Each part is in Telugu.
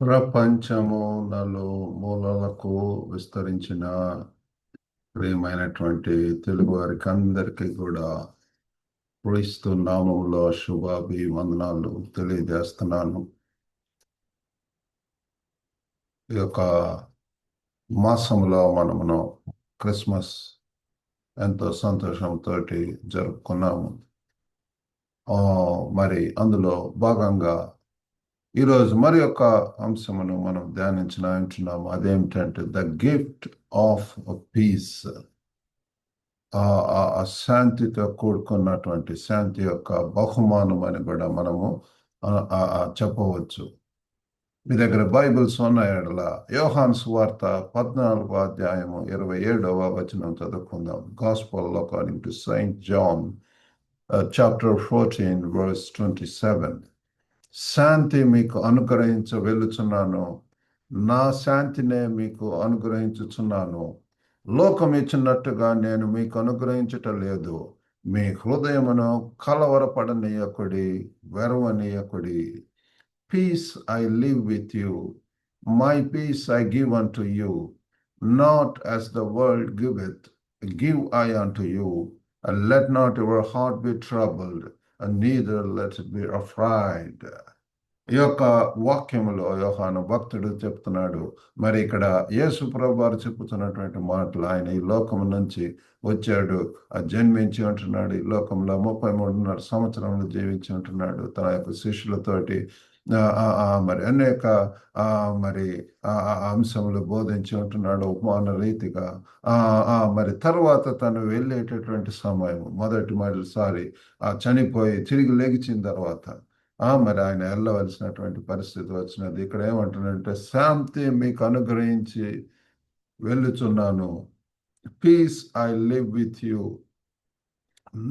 ప్రపంచము నలుమూలలకు విస్తరించిన ప్రియమైనటువంటి తెలుగు వారికి అందరికీ కూడా క్రీస్తు నామములో శుభాభివందనాలు తెలియజేస్తున్నాను. ఈ యొక్క మాసంలో మనమును క్రిస్మస్ ఎంతో సంతోషంతో జరుపుకున్నాము. మరి అందులో భాగంగా ఈరోజు మరి యొక్క అంశమును మనం ధ్యానించున్నాము. అదేమిటంటే ద గిఫ్ట్ ఆఫ్ పీస్. ఆ శాంతితో కూడుకున్నటువంటి శాంతి యొక్క బహుమానం అని కూడా మనము చెప్పవచ్చు. మీ దగ్గర బైబిల్స్ ఉన్న ఎడల యోహాను సువార్త 14వ అధ్యాయము 27వ వచనం చదువుకుందాం. Gospel according to Saint John chapter 14 verse 27. శాంతి మీకు అనుగ్రహించ వెళ్ళుచున్నాను, నా శాంతినే మీకు అనుగ్రహించుచున్నాను. లోకం ఇచ్చినట్టుగా నేను మీకు అనుగ్రహించటం లేదు. మీ హృదయమును కలవరపడనీయకుడి, వెరవనీయకుడి. Peace I live with you, my peace I give unto you. Not as the world giveth, give I unto you. And let not your heart be troubled, and neither let it be afraid. ఈ యొక్క వాక్యములో యోహాను భక్తుడు చెప్తున్నాడు. మరి ఇక్కడ యేసు ప్రభువు వారు చెప్పుతున్నటువంటి మాటలు, ఆయన ఈ లోకం నుంచి వచ్చాడు, జన్మించి ఉంటున్నాడు, ఈ లోకంలో 33 సంవత్సరములు జీవించి ఉంటున్నాడు తన యొక్క శిష్యులతోటి. మరి అనేక మరి అంశములు బోధించి ఉంటున్నాడు ఉపమాన రీతిగా. మరి తర్వాత తను వెళ్ళేటటువంటి సమయం మొదటిసారి చనిపోయి తిరిగి లేచిన తర్వాత మరి ఆయన వెళ్ళవలసినటువంటి పరిస్థితి వచ్చినది. ఇక్కడ ఏమంటున్నాడంటే శాంతి మీకు అనుగ్రహించి వెళ్ళుచున్నాను, peace I leave with you,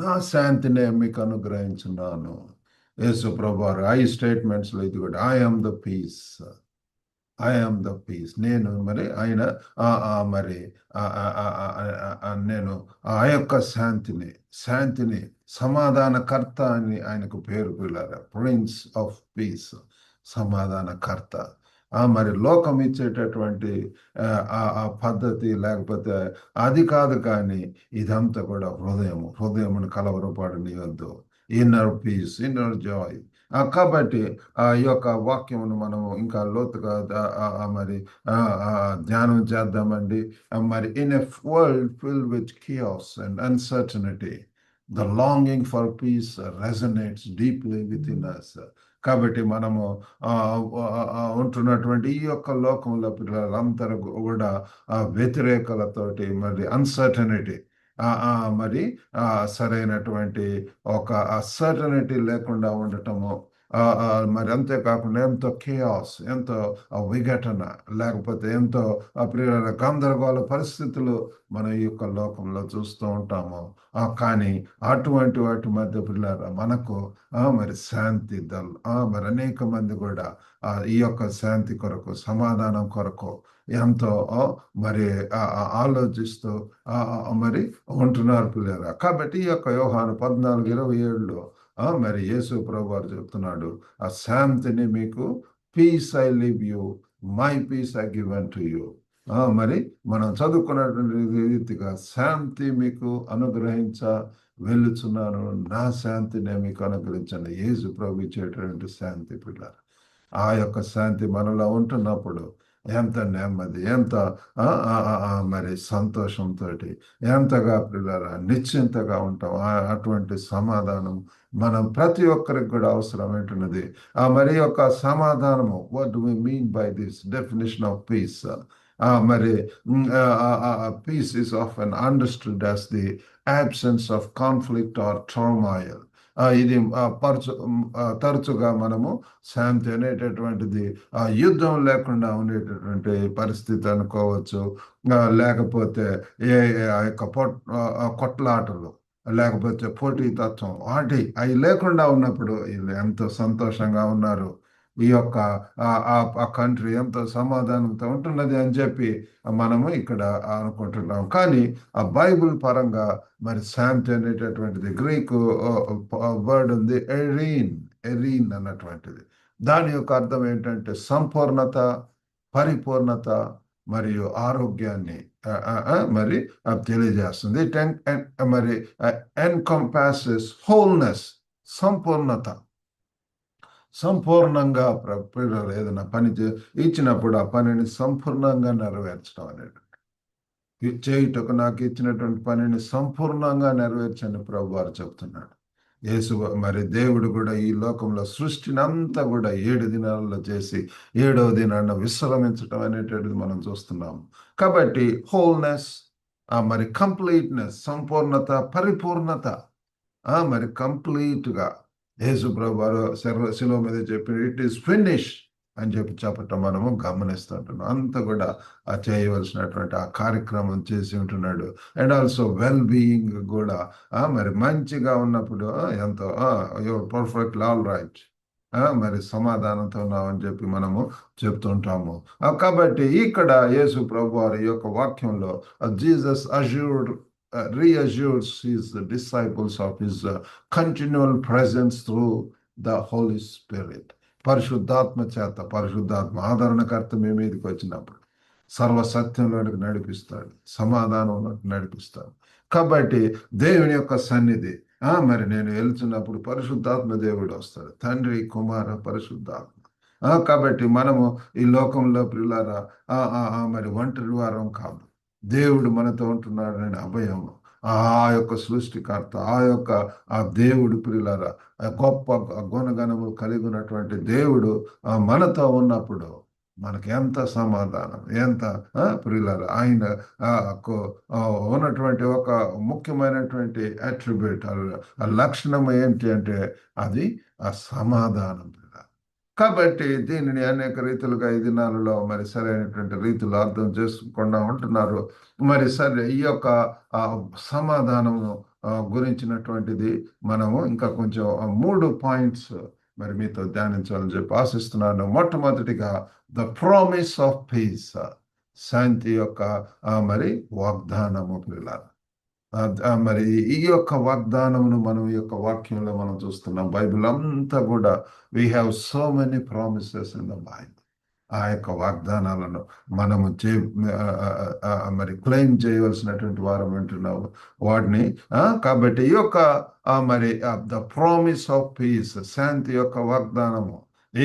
నా శాంతినే మీకు అనుగ్రహించున్నాను. యేసు ప్రభువారు 5 స్టేట్మెంట్స్ లో ఇది కూడా, I am the peace, I am the peace. నేను మరి ఆయన మరి నేను ఆ యొక్క శాంతిని సమాధానకర్త అని ఆయనకు పేరు పిల్లారు. ప్రిన్స్ ఆఫ్ పీస్, సమాధానకర్త. మరి లోకం ఇచ్చేటటువంటి ఆ పద్ధతి లేకపోతే అది కాదు, కానీ ఇదంతా కూడా హృదయమును కలవరపడనియొద్దు. Inner peace, inner joy. కాబట్టి ఈ యొక్క వాక్యమును మనము ఇంకా లోతుగా మరి ధ్యానం చేద్దామండి. మరి in a world filled with chaos and uncertainty, the longing for peace resonates deeply within us. కాబట్టి మనము ఉంటున్నటువంటి ఈ యొక్క లోకంలో పిల్లలందరూ కూడా వ్యతిరేకలతోటి మరి అన్సర్టనిటీ, మరి సరైనటువంటి ఒక సర్టనిటీ లేకుండా ఉండటము, మరి అంతేకాకుండా ఎంతో కేయాస్, ఎంతో విఘటన, లేకపోతే ఎంతో గందరగోళ పరిస్థితులు మనం ఈ యొక్క లోకంలో చూస్తూ ఉంటాము. కానీ అటువంటి వాటి మధ్య పిల్లల మనకు మరి శాంతి మరి అనేక మంది కూడా ఈ యొక్క శాంతి కొరకు, సమాధానం కొరకు ఎంతో మరి ఆలోచిస్తూ మరి ఉంటున్నారు పిల్లరా. కాబట్టి ఈ యొక్క యోహాను 14:27లో మరి యేసు ప్రభు వారు చెప్తున్నాడు, ఆ శాంతిని మీకు, piece I live you, my peace I give to you. మరి మనం చదువుకున్నటువంటి రీతిగా శాంతి మీకు అనుగ్రహించ వెళ్ళుచున్నాను, నా శాంతినే మీకు అనుగ్రహించండి. యేసు ప్రభు ఇచ్చేటువంటి శాంతి పిల్లలు. ఆ యొక్క శాంతి మనలో ఉంటున్నప్పుడు ఎంత నెమ్మది, ఎంత మరి సంతోషంతో ఎంతగా పిల్లల నిశ్చింతగా ఉంటాం. అటువంటి సమాధానం మనం ప్రతి ఒక్కరికి కూడా అవసరం ఏంటున్నది. మరి యొక్క సమాధానము, what do we mean by this definition of peace? మరి peace is often understood as the absence of conflict or turmoil. ఇది తరచుగా మనము శాంతి అనేటటువంటిది యుద్ధం లేకుండా ఉండేటటువంటి పరిస్థితి అనుకోవచ్చు. లేకపోతే ఆ యొక్క కొట్లాటలు, లేకపోతే పోటీతత్వం, అవి లేకుండా ఉన్నప్పుడు వీళ్ళు ఎంతో సంతోషంగా ఉన్నారు, ఈ యొక్క ఆ కంట్రీ ఎంతో సమాధానంతో ఉంటున్నది అని చెప్పి మనము ఇక్కడ అనుకుంటున్నాం. కానీ ఆ బైబిల్ పరంగా మరి శాంతి అనేటటువంటిది గ్రీకు వర్డ్ ఉంది, ఎరీన్. ఎరీన్ అన్నటువంటిది. దాని యొక్క అర్థం ఏంటంటే సంపూర్ణత, పరిపూర్ణత మరియు ఆరోగ్యాన్ని మరి తెలియజేస్తుంది. మరి ఎన్కంపాసెస్ హోల్నెస్, సంపూర్ణత. సంపూర్ణంగా పిల్లలు ఏదైనా పని ఇచ్చినప్పుడు ఆ పనిని సంపూర్ణంగా నెరవేర్చడం అనేది, చేయుటకు నాకు ఇచ్చినటువంటి పనిని సంపూర్ణంగా నెరవేర్చని ప్రభు వారు చెప్తున్నాడు. యేసు మరి దేవుడు కూడా ఈ లోకంలో సృష్టిని అంతా కూడా 7 దినాలలో చేసి 7వ దినాన్న విశ్రమించడం అనేటువంటిది మనం చూస్తున్నాము. కాబట్టి హోల్నెస్, మరి కంప్లీట్నెస్, సంపూర్ణత, పరిపూర్ణత, మరి కంప్లీట్ గా యేసు ప్రభు వారు శిలువ మీద చెప్పి ఇట్ ఈస్ ఫినిష్ అని చెప్పటం మనము గమనిస్తుంటున్నాం. అంత కూడా చేయవలసినటువంటి ఆ కార్యక్రమం చేసి ఉంటున్నాడు. అండ్ ఆల్సో వెల్ బీయింగ్ కూడా మరి మంచిగా ఉన్నప్పుడు ఎంతో యువర్ పర్ఫెక్ట్ ఆల్ రైట్, మరి సమాధానంతో ఉన్నామని చెప్పి మనము చెప్తుంటాము. కాబట్టి ఇక్కడ యేసు ప్రభు వారి యొక్క వాక్యంలో Jesus reassures his disciples of his continual presence through the Holy Spirit. పరిశుద్ధాత్మ చేత, పరిశుద్ధాత్మ ఆదరణకర్త మీ మీదకి వచ్చినప్పుడు సర్వసత్యంలోనికి నడిపిస్తాడు, సమాధానంలోకి నడిపిస్తాడు. కాబట్టి దేవుని యొక్క సన్నిధి, మరి నేను వెళ్తున్నప్పుడు పరిశుద్ధాత్మ దేవుడు వస్తాడు, తండ్రి, కుమార, పరిశుద్ధాత్మ. కాబట్టి మనము ఈ లోకంలో ప్రియులారా మరి ఒంటరి వారం కాదు. దేవుడు మనతో ఉంటున్నాడని అభయము, ఆ యొక్క సృష్టికర్త, ఆ దేవుడు ప్రియులారా, గొప్ప గుణగణములు కలిగి ఉన్నటువంటి దేవుడు మనతో ఉన్నప్పుడు మనకి ఎంత సమాధానం, ఎంత ప్రియులారా. ఆయన ఉన్నటువంటి ఒక ముఖ్యమైనటువంటి అట్రిబ్యూట్, లక్షణం ఏంటి అంటే అది ఆ సమాధానం. కాబట్టి దీనిని అనేక రీతులుగా ఈ దినాలలో మరి సరైనటువంటి రీతిలో అర్థం చేసుకుండా ఉంటున్నారు. మరి సరే, ఈ యొక్క సమాధానము గురించినటువంటిది మనము ఇంకా కొంచెం 3 పాయింట్స్ మరి మీతో ధ్యానించాలని చెప్పి ఆశిస్తున్నాను. మొట్టమొదటిగా ద ప్రామిస్ ఆఫ్ పీస్, శాంతి యొక్క మరి వాగ్దానము పిల్లలు. మరి ఈ యొక్క వాగ్దానమును మనం ఈ యొక్క వాక్యంలో మనం చూస్తున్నాం. బైబిల్ అంతా కూడా we have so many promises in the Bible. ఆ యొక్క వాగ్దానాలను మనము మరి క్లెయిమ్ చేయవలసినటువంటి వారం వింటున్నాము వాటిని. కాబట్టి ఈ యొక్క మరి ద ప్రామిస్ ఆఫ్ పీస్, శాంతి యొక్క వాగ్దానము,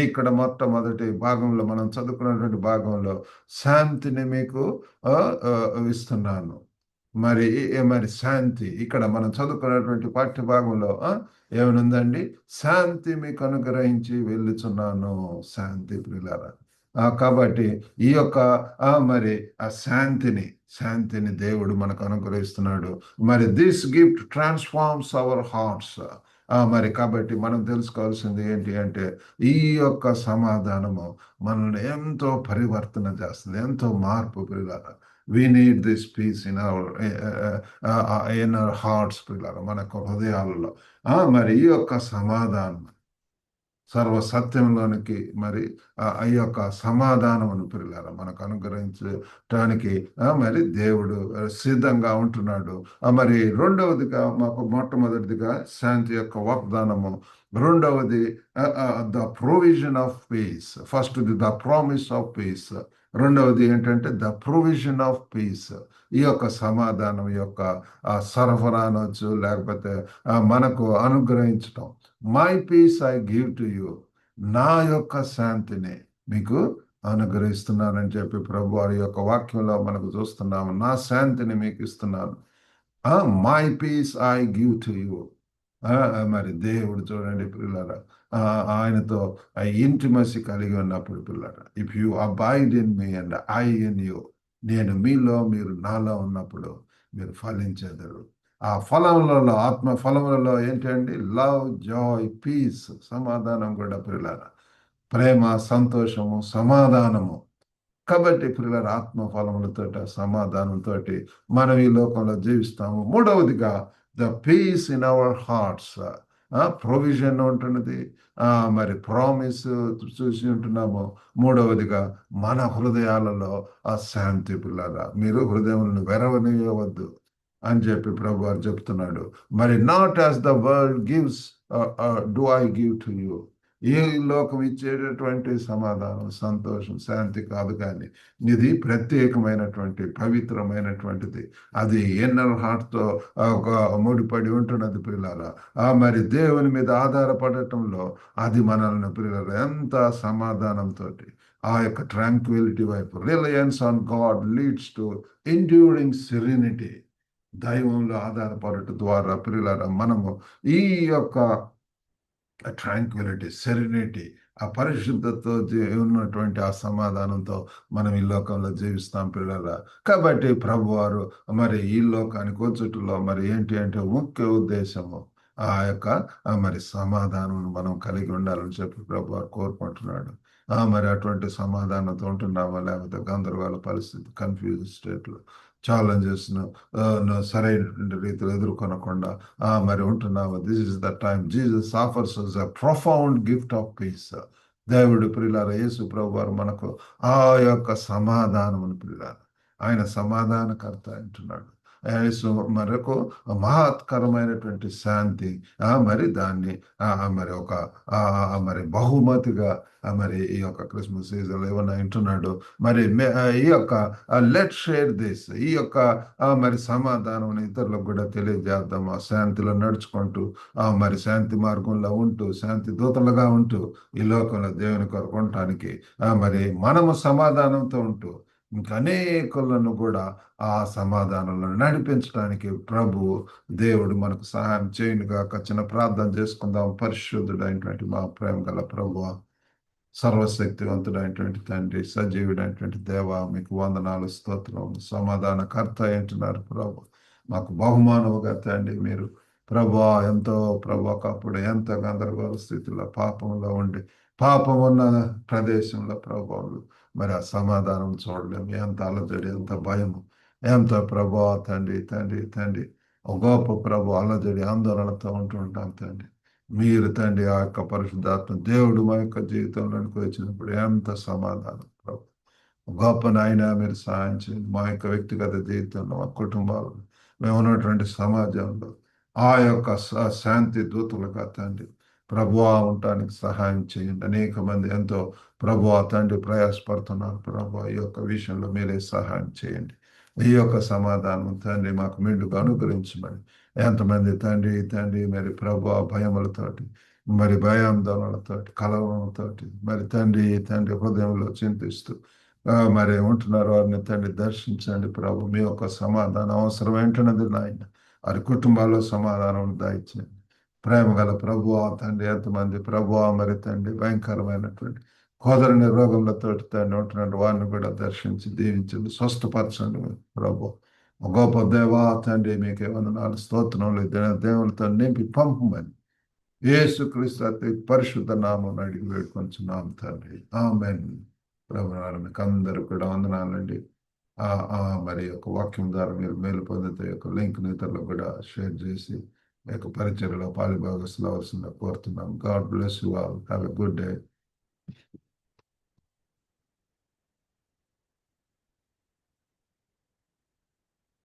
ఇక్కడ మొట్టమొదటి భాగంలో మనం చదువుకున్నటువంటి భాగంలో శాంతిని మీకు ఇస్తున్నాను. మరి శాంతి ఇక్కడ మనం చదువుకున్నటువంటి పాఠ్య భాగంలో ఏమనుందండి? శాంతి మీకు అనుగ్రహించి వెళ్ళుచున్నాను, శాంతి ప్రియులారా. కాబట్టి ఈ యొక్క మరి ఆ శాంతిని దేవుడు మనకు అనుగ్రహిస్తున్నాడు. మరి this gift transforms our hearts. మరి కాబట్టి మనం తెలుసుకోవాల్సింది ఏంటి అంటే ఈ యొక్క సమాధానము మనల్ని ఎంతో పరివర్తన చేస్తుంది, ఎంతో మార్పు పిల్లలు. We need this peace in our hearts పిల్లలు, మనకు హృదయాలలో. మరి ఈ యొక్క సమాధానం సర్వసత్యంలోనికి మరి ఆ యొక్క సమాధానమును పిల్లల మనకు అనుగ్రహించడానికి మరి దేవుడు సిద్ధంగా ఉంటున్నాడు. మరి రెండవదిగా మొట్టమొదటిదిగా శాంతి యొక్క వాగ్దానము, రెండవది the provision of piece. First the promise of piece, రెండవది ఏంటంటే ద ప్రొవిజన్ ఆఫ్ పీస్. ఈ యొక్క సమాధానం యొక్క సరఫరా అనొచ్చు, లేకపోతే మనకు అనుగ్రహించటం. My peace I give to you, నా యొక్క శాంతిని మీకు అనుగ్రహిస్తున్నానని చెప్పి ప్రభు వారి యొక్క వాక్యంలో మనకు చూస్తున్నాము. నా శాంతిని మీకు ఇస్తున్నాను. My peace I give to you. మరి దేవుడు చూడండి పిల్లరా, ఆయనతో ఇంటిమసీ కలిగి ఉన్నప్పుడు పిల్లరా, if you abide in me and I in you, నేను మీలో మీరు నాలో ఉన్నప్పుడు మీరు ఫలించెదరు. ఆ ఫలములలో, ఆత్మ ఫలములలో ఏంటండి? లవ్, జాయ్, పీస్, సమాధానం కూడా పిల్లరా, ప్రేమ, సంతోషము, సమాధానము. కాబట్టి పిల్లల ఆత్మ ఫలములతో, సమాధానంతో మనం ఈ లోకంలో జీవిస్తాము. మూడవదిగా the peace in our hearts, provision ఉంటున్నది, మరి ప్రామిస్ చూసి ఉంటున్నాము. మూడవదిగా మన హృదయాలలో ఆ శాంతి పిల్లల. మీరు హృదయములను వెరవనివ్వవద్దు. అని చెప్పి ప్రభు వారు చెప్తున్నాడు. మరి not as the world gives do I give to you. ఈ లోకం ఇచ్చేటటువంటి సమాధానం, సంతోషం, శాంతి కాదు, కానీ ఇది ప్రత్యేకమైనటువంటి పవిత్రమైనటువంటిది. అది ఎన్నర్ హార్ట్తో ఒక ముడిపడి ఉంటున్నది పిల్లల. మరి దేవుని మీద ఆధారపడటంలో అది మనల్ని పిల్లలు ఎంత సమాధానంతో ఆ యొక్క ట్రాంక్విలిటీ వైపు, reliance on God leads to enduring serenity. దైవంలో ఆధారపడటం ద్వారా పిల్లల మనము ఈ యొక్క ట్రాంక్విలిటీ, సెరెనిటీ, ఆ పరిశుద్ధతో ఉన్నటువంటి ఆ సమాధానంతో మనం ఈ లోకంలో జీవిస్తాం పిల్లల. కాబట్టి ప్రభువారు మరి ఈ లోకానికి వచ్చుటలో మరి ఏంటి అంటే ముఖ్య ఉద్దేశము ఆ యొక్క మరి సమాధానం మనం కలిగి ఉండాలని చెప్పి ప్రభువారు కోరుకుంటున్నాడు. మరి అటువంటి సమాధానంతో ఉంటున్నామా, లేకపోతే గందరగోళ పరిస్థితి, కన్ఫ్యూజ్ స్టేట్లో ఛాలెంజెస్ సరైన రీతిలో ఎదుర్కొనకుండా మరి ఉంటున్నాము. This is the time Jesus offers us a profound gift of peace. దేవుడు ప్రియులార, యేసు ప్రభు వారు మనకు ఆ యొక్క సమాధానమును ప్రియులార, ఆయన సమాధానకర్త అంటున్నాడు. యేసు మనకు మహత్కరమైనటువంటి శాంతి, మరి దాన్ని మరి ఒక మరి బహుమతిగా మరి ఈ యొక్క క్రిస్మస్ సీజన్ ఏమన్నా వింటున్నాడు. మరి ఈ యొక్క లెట్ షేర్ దిస్, ఈ యొక్క మరి సమాధానం ఇతరులకు కూడా తెలియజేద్దాం. ఆ శాంతిలో నడుచుకుంటూ మరి శాంతి మార్గంలో ఉంటూ, శాంతి దూతలుగా ఉంటూ ఈ లోకంలో దేవుని కొరకు ఉండటానికి మరి మనము సమాధానంతో ఉంటూ ఇంకా అనేకులను కూడా ఆ సమాధానంలో నడిపించడానికి ప్రభు దేవుడు మనకు సహాయం చేయనుగా. చిన్న ప్రార్థన చేసుకుందాం. పరిశుద్ధుడైనటువంటి మా ప్రేమ గల ప్రభువా, సర్వశక్తివంతుడైనటువంటి తండ్రి, సజీవుడైనటువంటి దేవ, మీకు వందనాలు, స్తోత్రం. సమాధానకర్త అంటున్నారు ప్రభు. మాకు బహుమానముగా తండ్రి మీరు ప్రభా ఎంతో ఒకప్పుడు ఎంత గందరగోళ స్థితిలో పాపంలో ఉండి, పాపం ఉన్న ప్రదేశంలో ప్రభావం మరి ఆ సమాధానం చూడలేము. ఎంత అలజడి, ఎంత భయము, ఎంత ప్రభా తండ్రి తండ్రి తండ్రి ఒక గొప్ప ప్రభు అలజడి ఆందోళనతో ఉంటుంటాం తండ్రి. మీరు తండ్రి ఆ యొక్క పరిశుద్ధాత్మ దేవుడు మా యొక్క జీవితంలోనికి వచ్చినప్పుడు ఎంత సమాధానం ప్రభు. గొప్ప నాయన మీరు సహాయం చేయండి. మా యొక్క వ్యక్తిగత జీవితంలో, మా కుటుంబాల్లో, మేము ఉన్నటువంటి సమాజంలో ఆ యొక్క శాంతి దూతలుగా తండ్రి ప్రభువా ఉండటానికి సహాయం చేయండి. అనేక మంది ఎంతో ప్రభువా తండ్రి ప్రయాసపడుతున్నారు ప్రభువా, ఈ యొక్క విషయంలో మీరే సహాయం చేయండి. ఈ యొక్క సమాధానం తండ్రి మాకు మెండుగా అనుగ్రహించమని. ఎంతమంది తండ్రి తండ్రి మరి ప్రభువా భయములతోటి, మరి భయాందోళనలతోటి, కలవరంతోటి మరి తండ్రి తండ్రి హృదయంలో చింతిస్తూ మరి ఉంటున్నారు, వారిని తండ్రి దర్శించండి ప్రభు. మీ యొక్క సమాధానం అవసరం ఏంటన్నది నాయన. వారి కుటుంబాల్లో సమాధానం దయచేయండి. ప్రేమ గల ప్రభువా తండ్రి, ఎంతమంది ప్రభువా మరి తండ్రి భయంకరమైనటువంటి కోదరని రోగంలతో తండ్రి ఉంటున్నాడు, వారిని కూడా దర్శించి దీవించండి, స్వస్థపరచండి ప్రభు. గొప్ప దేవా తండ్రి, మీకే వందనాలు, స్తోత్రములు. దేవులతో నింపి పంపమని యేసుక్రీస్తు అతి పరిశుద్ధ నామం అడిగి వేడుకొంచున్నాం తండ్రి, ఆమేన్. ప్రభువారు మీకు అందరూ కూడా వందనాలండి. మరి యొక్క వాక్యం ద్వారా మీరు మేలు పొందితే యొక్క లింక్ ఇతరులకు కూడా షేర్ చేసి మీ యొక్క పరిచర్యలో పాలుభాగస్తులు అవసరంగా కోరుతున్నాం. God bless you all. Have a good day.